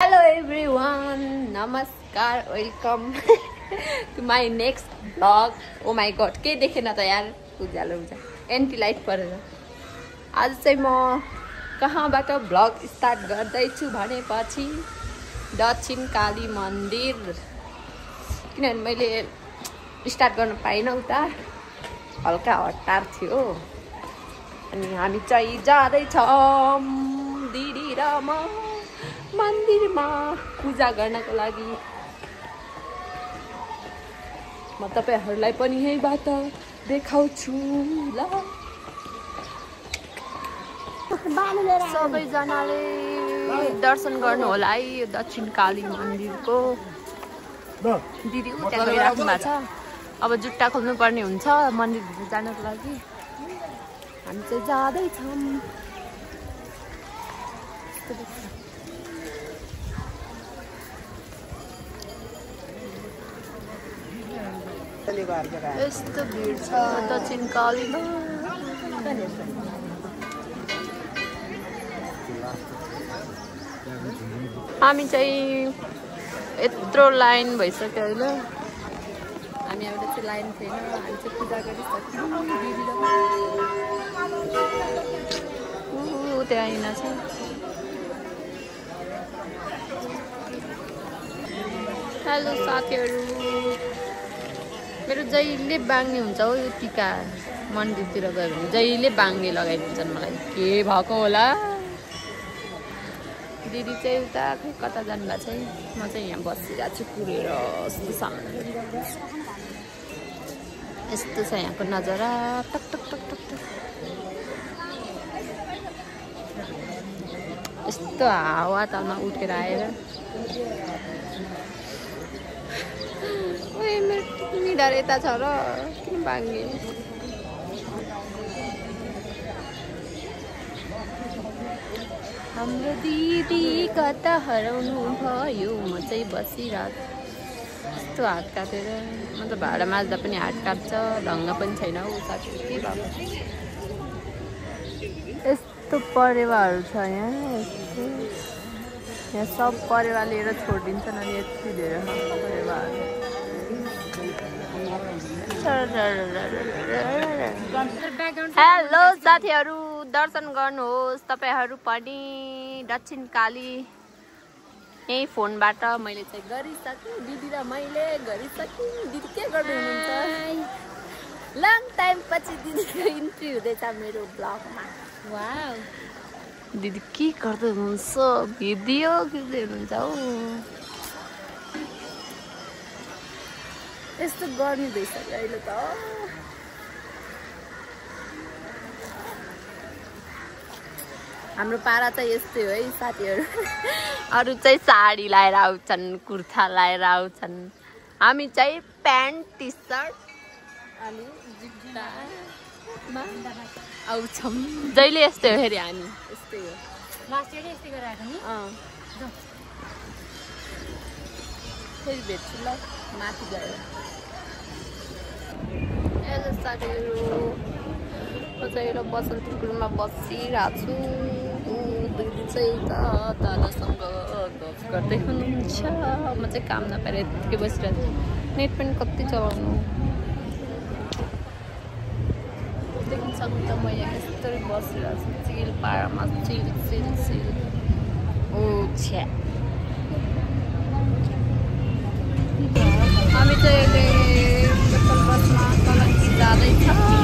Hello everyone, नमस्कार, welcome to my next vlog. Oh my god, के देखेन त यार, उज्यालो एन्टी लाइट परेर। आज चाहिँ म कहाँबाट भ्लग स्टार्ट गर्दैछु भनेपछि दक्षिण काली मन्दिर, किनभने मैले स्टार्ट गर्न पाइनँ, उता हल्का हतार थियो। अनि हामी चाहिँ जाँदैछौँ दिदी र म मन्दिरमा पूजा गर्नको लागि। म तपाईहरुलाई पनि यहीबाट देखाउँछु ल। सबैजनाले दर्शन गर्नु होला है यो दक्षिण काली मन्दिरको। दिदी उता गइराख्नु भएको छ। अब जुत्ता खोल्नु पर्ने हुन्छ मन्दिरभित्र जानको लागि। हामी चाहिँ जाँदैछौँ। यस्तो भिड छ दक्षिण कालीमा। हामी चाहिँ यत्रो लाइन भइसक्यो होइन। हामी एउटा चाहिँ लाइन थिएन, हामी चाहिँ पूजा गरिसक्यौँ। त्यहाँ आइना छ। हेलो साथीहरू, मेरो जहिले बाङ्गे हुन्छ हो यो टिका। मन्दिरतिर गयो भने जहिले बाङ्गे लगाइदिन्छन् मलाई, के भएको होला। दिदी चाहिँ उता कता जानुभएको छ। म चाहिँ यहाँ बसिरहेको छु कुरेर। यस्तो सामने यस्तो छ यहाँको नजारा। टक टक टक टक टक यस्तो हावा तालमा उठेर आएर मेरो निधार यता छ र किन बाङ्गे। हाम्रो दिदी कता हराउनु भयो। म चाहिँ बसिरहेको यस्तो हात काटेर। म त भाडा माझ्दा पनि हात काट्छ, ढङ्ग पनि छैन हौ साथीहरू। के भएको यस्तो परेवाहरू छ यहाँ। यहाँ सब परेवा लिएर छोडिदिन्छन्। अनि यति धेरै परेवाहरू। हेलो साथीहरू, दर्शन गर्नुहोस् तपाईहरू पनि दक्षिण काली। यही फोनबाट मैले चाहिँ गरिसकेँ। दिदी र मैले गरिसकेँ। दिदी के गर्दै हुनुहुन्छ? लङ टाइम पछि दिदीको इन्ट्री हुँदैछ मेरो ब्लगमा। वाउ, दिदी के गर्दै हुनुहुन्छ? भिडियो खिच्दै हुनुहुन्छ हौ। यस्तो गर्मी भइसक्यो अहिले त। हाम्रो पारा चाहिँ यस्तै हो है साथीहरू। अरू चाहिँ साडी लाएर आउँछन्, कुर्ता लाएर आउँछन्। हामी चाहिँ प्यान्ट टी सर्ट अनि जुत्तामा आउँछौँ। जहिले यस्तै हो फेरि हामी। यस्तै हो। यस्तै गरेर फेरि भेट्छु ल माथि गएर। हेलो साथीहरू, म चाहिँ एउटा बसन्तपुरमा बसिरहेको छु। दिदी चाहिँ दादासँग गफ गर्दै हुनुहुन्छ। म चाहिँ काम नपाएर यत्तिकै बसिरहेको छु। नेट पनि कति चलाउनु। देख्न सक्नु त म यहाँ यस्तरी बसिरहेको छु चिल पारामा। चिल चिल चिल। ओ छ्या, हामी चाहिँ अहिले लोकल बसमा तलकी जाँदैछौँ।